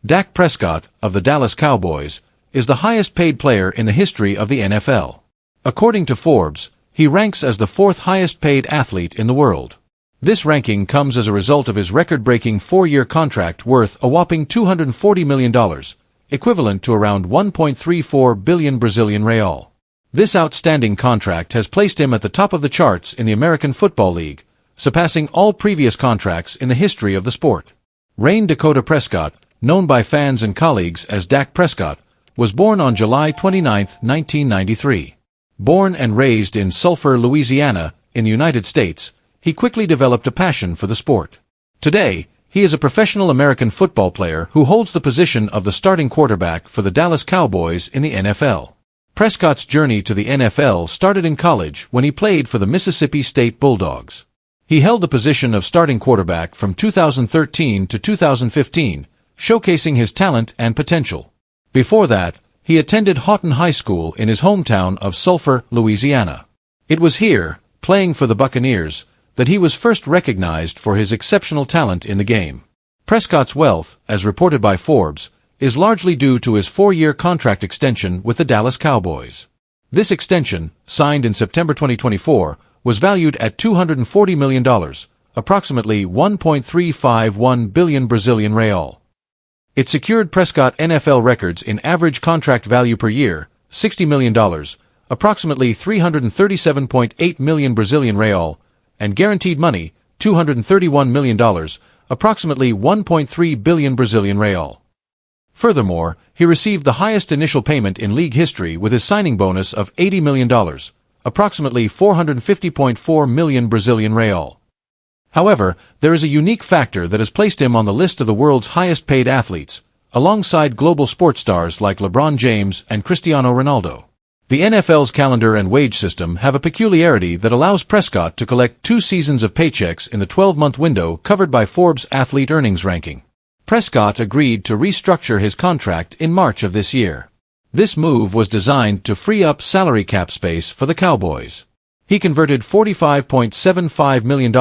Dak Prescott, of the Dallas Cowboys, is the highest-paid player in the history of the NFL. According to Forbes, he ranks as the fourth highest-paid athlete in the world. This ranking comes as a result of his record-breaking 4-year contract worth a whopping $240 million, equivalent to around 1.34 billion Brazilian real. This outstanding contract has placed him at the top of the charts in the American Football League, surpassing all previous contracts in the history of the sport. Dakota Prescott, known by fans and colleagues as Dak Prescott, was born on July 29, 1993. Born and raised in Sulphur, Louisiana, in the United States, he quickly developed a passion for the sport. Today, he is a professional American football player who holds the position of the starting quarterback for the Dallas Cowboys in the NFL. Prescott's journey to the NFL started in college when he played for the Mississippi State Bulldogs. He held the position of starting quarterback from 2013 to 2015, showcasing his talent and potential. Before that, he attended Houghton High School in his hometown of Sulphur, Louisiana. It was here, playing for the Buccaneers, that he was first recognized for his exceptional talent in the game. Prescott's wealth, as reported by Forbes, is largely due to his 4-year contract extension with the Dallas Cowboys. This extension, signed in September 2024, was valued at $240 million, approximately 1.351 billion Brazilian real. It secured Prescott NFL records in average contract value per year, $60 million, approximately 337.8 million Brazilian real, and guaranteed money, $231 million, approximately 1.3 billion Brazilian real. Furthermore, he received the highest initial payment in league history with his signing bonus of $80 million, approximately 450.4 million Brazilian real. However, there is a unique factor that has placed him on the list of the world's highest-paid athletes, alongside global sports stars like LeBron James and Cristiano Ronaldo. The NFL's calendar and wage system have a peculiarity that allows Prescott to collect 2 seasons of paychecks in the 12-month window covered by Forbes' athlete earnings ranking. Prescott agreed to restructure his contract in March of this year. This move was designed to free up salary cap space for the Cowboys. He converted $45.75 million,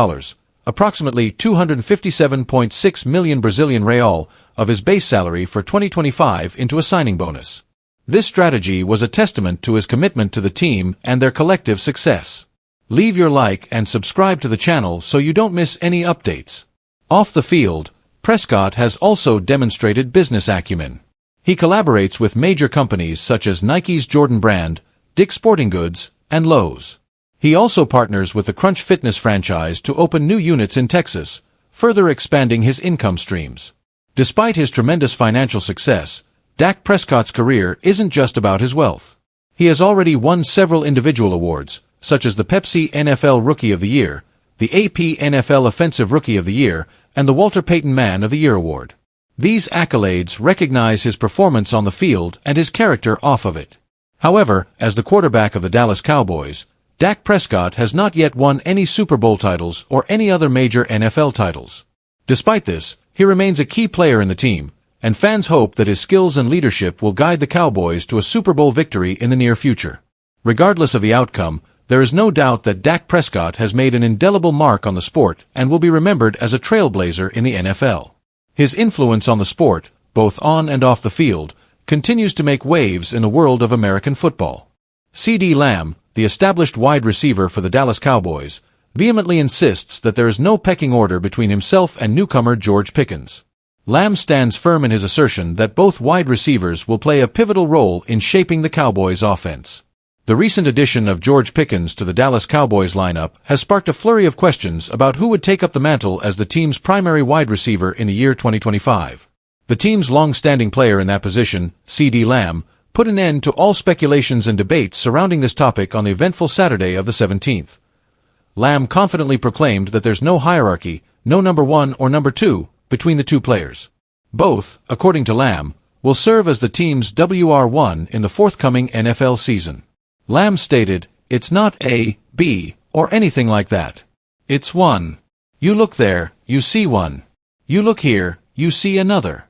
approximately 257.6 million Brazilian real, of his base salary for 2025 into a signing bonus. This strategy was a testament to his commitment to the team and their collective success. Leave your like and subscribe to the channel so you don't miss any updates. Off the field, Prescott has also demonstrated business acumen. He collaborates with major companies such as Nike's Jordan Brand, Dick's Sporting Goods, and Lowe's. He also partners with the Crunch Fitness franchise to open new units in Texas, further expanding his income streams. Despite his tremendous financial success, Dak Prescott's career isn't just about his wealth. He has already won several individual awards, such as the Pepsi NFL Rookie of the Year, the AP NFL Offensive Rookie of the Year, and the Walter Payton Man of the Year award. These accolades recognize his performance on the field and his character off of it. However, as the quarterback of the Dallas Cowboys, Dak Prescott has not yet won any Super Bowl titles or any other major NFL titles. Despite this, he remains a key player in the team, and fans hope that his skills and leadership will guide the Cowboys to a Super Bowl victory in the near future. Regardless of the outcome, there is no doubt that Dak Prescott has made an indelible mark on the sport and will be remembered as a trailblazer in the NFL. His influence on the sport, both on and off the field, continues to make waves in the world of American football. CeeDee Lamb, the established wide receiver for the Dallas Cowboys, vehemently insists that there is no pecking order between himself and newcomer George Pickens. Lamb stands firm in his assertion that both wide receivers will play a pivotal role in shaping the Cowboys' offense. The recent addition of George Pickens to the Dallas Cowboys lineup has sparked a flurry of questions about who would take up the mantle as the team's primary wide receiver in the year 2025. The team's long-standing player in that position, CeeDee Lamb, put an end to all speculations and debates surrounding this topic on the eventful Saturday of the 17th. Lamb confidently proclaimed that there's no hierarchy, no number 1 or number 2, between the two players. Both, according to Lamb, will serve as the team's WR1 in the forthcoming NFL season. Lamb stated, "It's not A, B, or anything like that. It's one. You look there, you see one. You look here, you see another."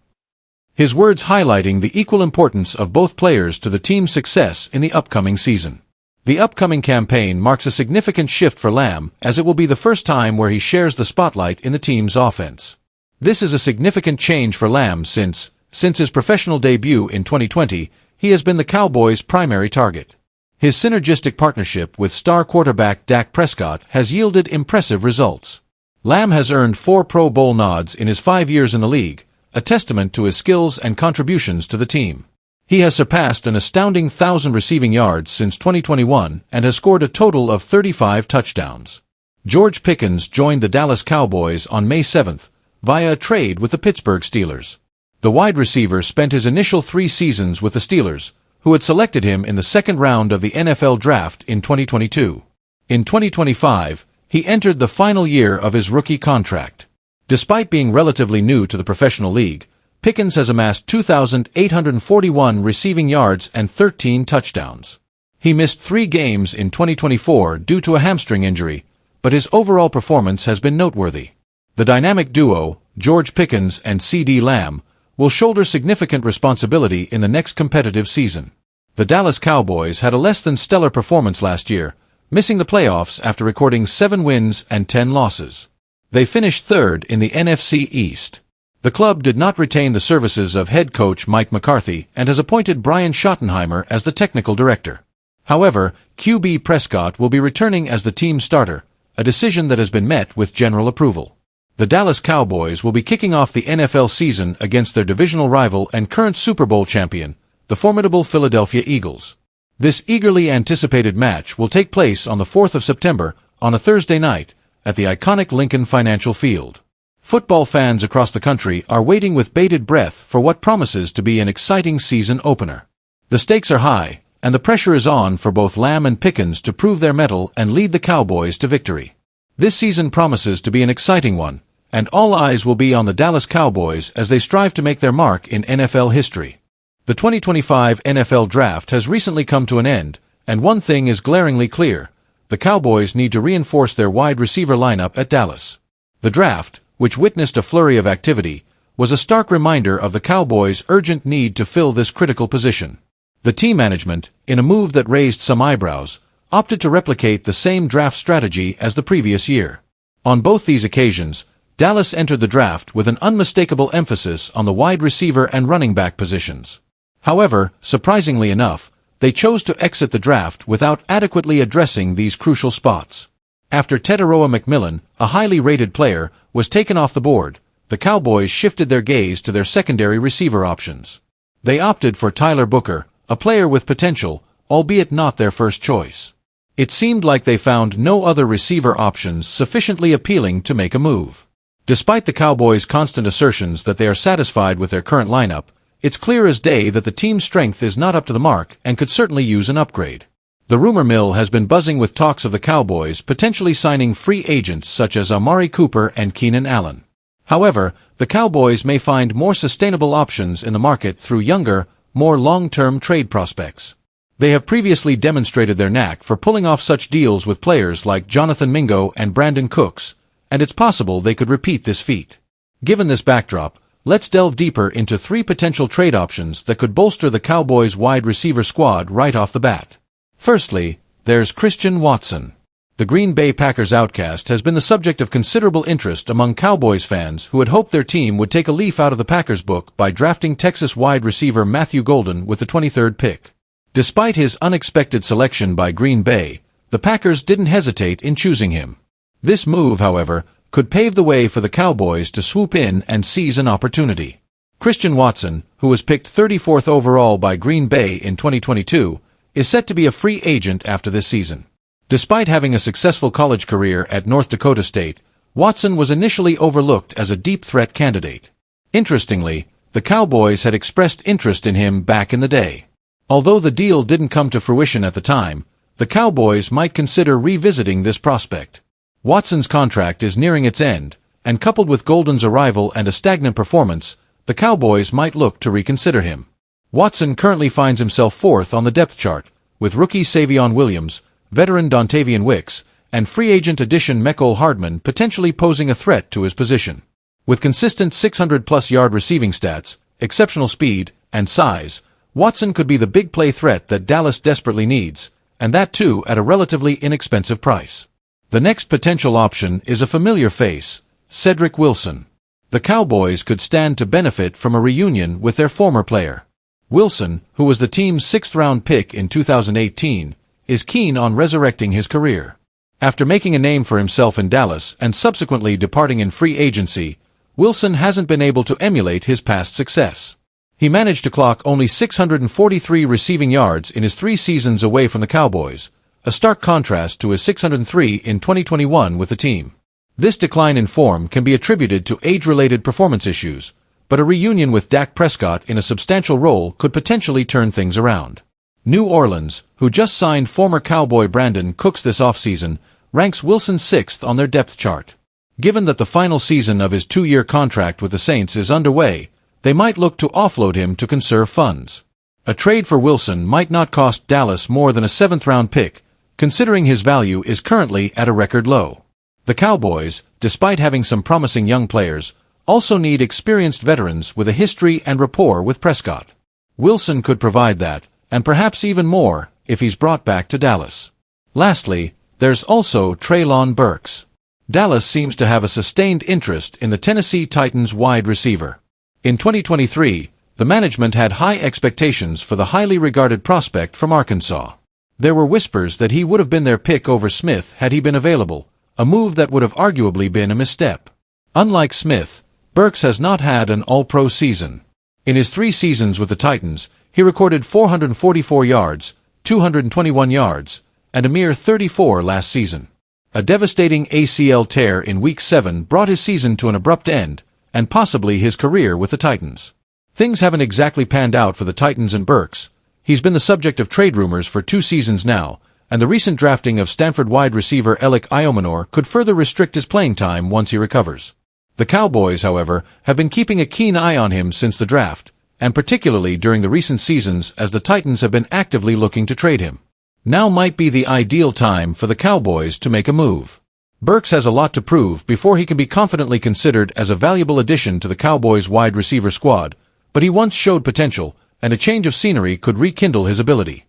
His words highlighting the equal importance of both players to the team's success in the upcoming season. The upcoming campaign marks a significant shift for Lamb, as it will be the first time where he shares the spotlight in the team's offense. This is a significant change for Lamb since, Since his professional debut in 2020, he has been the Cowboys' primary target. His synergistic partnership with star quarterback Dak Prescott has yielded impressive results. Lamb has earned 4 Pro Bowl nods in his 5 years in the league, a testament to his skills and contributions to the team. He has surpassed an astounding 1,000 receiving yards since 2021 and has scored a total of 35 touchdowns. George Pickens joined the Dallas Cowboys on May 7th via a trade with the Pittsburgh Steelers. The wide receiver spent his initial 3 seasons with the Steelers, who had selected him in the second round of the NFL Draft in 2022. In 2025, he entered the final year of his rookie contract. Despite being relatively new to the professional league, Pickens has amassed 2,841 receiving yards and 13 touchdowns. He missed 3 games in 2024 due to a hamstring injury, but his overall performance has been noteworthy. The dynamic duo, George Pickens and C.D. Lamb, will shoulder significant responsibility in the next competitive season. The Dallas Cowboys had a less than stellar performance last year, missing the playoffs after recording 7 wins and 10 losses. They finished 3rd in the NFC East. The club did not retain the services of head coach Mike McCarthy and has appointed Brian Schottenheimer as the technical director. However, QB Prescott will be returning as the team starter, a decision that has been met with general approval. The Dallas Cowboys will be kicking off the NFL season against their divisional rival and current Super Bowl champion, the formidable Philadelphia Eagles. This eagerly anticipated match will take place on the 4th of September, on a Thursday night, at the iconic Lincoln Financial Field. Football fans across the country are waiting with bated breath for what promises to be an exciting season opener. The stakes are high, and the pressure is on for both Lamb and Pickens to prove their mettle and lead the Cowboys to victory. This season promises to be an exciting one, and all eyes will be on the Dallas Cowboys as they strive to make their mark in NFL history. The 2025 NFL Draft has recently come to an end, and one thing is glaringly clear: the Cowboys need to reinforce their wide receiver lineup at Dallas. The draft, which witnessed a flurry of activity, was a stark reminder of the Cowboys' urgent need to fill this critical position. The team management, in a move that raised some eyebrows, opted to replicate the same draft strategy as the previous year. On both these occasions, Dallas entered the draft with an unmistakable emphasis on the wide receiver and running back positions. However, surprisingly enough, they chose to exit the draft without adequately addressing these crucial spots. After Tetairoa McMillan, a highly rated player, was taken off the board, the Cowboys shifted their gaze to their secondary receiver options. They opted for Tyler Booker, a player with potential, albeit not their first choice. It seemed like they found no other receiver options sufficiently appealing to make a move. Despite the Cowboys' constant assertions that they are satisfied with their current lineup, it's clear as day that the team's strength is not up to the mark and could certainly use an upgrade. The rumor mill has been buzzing with talks of the Cowboys potentially signing free agents such as Amari Cooper and Keenan Allen. However, the Cowboys may find more sustainable options in the market through younger, more long-term trade prospects. They have previously demonstrated their knack for pulling off such deals with players like Jonathan Mingo and Brandon Cooks, and it's possible they could repeat this feat. Given this backdrop, let's delve deeper into 3 potential trade options that could bolster the Cowboys' wide receiver squad right off the bat. Firstly, there's Christian Watson. The Green Bay Packers outcast has been the subject of considerable interest among Cowboys fans who had hoped their team would take a leaf out of the Packers' book by drafting Texas wide receiver Matthew Golden with the 23rd pick. Despite his unexpected selection by Green Bay, the Packers didn't hesitate in choosing him. This move, however, could pave the way for the Cowboys to swoop in and seize an opportunity. Christian Watson, who was picked 34th overall by Green Bay in 2022, is set to be a free agent after this season. Despite having a successful college career at North Dakota State, Watson was initially overlooked as a deep threat candidate. Interestingly, the Cowboys had expressed interest in him back in the day. Although the deal didn't come to fruition at the time, the Cowboys might consider revisiting this prospect. Watson's contract is nearing its end, and coupled with Golden's arrival and a stagnant performance, the Cowboys might look to reconsider him. Watson currently finds himself 4th on the depth chart, with rookie Savion Williams, veteran Dontavian Wicks, and free agent addition Mecole Hardman potentially posing a threat to his position. With consistent 600-plus yard receiving stats, exceptional speed, and size, Watson could be the big play threat that Dallas desperately needs, and that too at a relatively inexpensive price. The next potential option is a familiar face, Cedric Wilson. The Cowboys could stand to benefit from a reunion with their former player. Wilson, who was the team's sixth-round pick in 2018, is keen on resurrecting his career. After making a name for himself in Dallas and subsequently departing in free agency, Wilson hasn't been able to emulate his past success. He managed to clock only 643 receiving yards in his 3 seasons away from the Cowboys, a stark contrast to his 603 in 2021 with the team. This decline in form can be attributed to age-related performance issues, but a reunion with Dak Prescott in a substantial role could potentially turn things around. New Orleans, who just signed former Cowboy Brandon Cooks this offseason, ranks Wilson 6th on their depth chart. Given that the final season of his 2-year contract with the Saints is underway, they might look to offload him to conserve funds. A trade for Wilson might not cost Dallas more than a 7th-round pick, considering his value is currently at a record low. The Cowboys, despite having some promising young players, also need experienced veterans with a history and rapport with Prescott. Wilson could provide that, and perhaps even more, if he's brought back to Dallas. Lastly, there's also Treylon Burks. Dallas seems to have a sustained interest in the Tennessee Titans wide receiver. In 2023, the management had high expectations for the highly regarded prospect from Arkansas. There were whispers that he would have been their pick over Smith had he been available, a move that would have arguably been a misstep. Unlike Smith, Burks has not had an all-pro season. In his 3 seasons with the Titans, he recorded 444 yards, 221 yards, and a mere 34 last season. A devastating ACL tear in Week 7 brought his season to an abrupt end, and possibly his career with the Titans. Things haven't exactly panned out for the Titans and Burks. He's been the subject of trade rumors for 2 seasons now, and the recent drafting of Stanford wide receiver Alec Iomanor could further restrict his playing time once he recovers. The Cowboys, however, have been keeping a keen eye on him since the draft, and particularly during the recent seasons as the Titans have been actively looking to trade him. Now might be the ideal time for the Cowboys to make a move. Burks has a lot to prove before he can be confidently considered as a valuable addition to the Cowboys' wide receiver squad, but he once showed potential, and a change of scenery could rekindle his ability.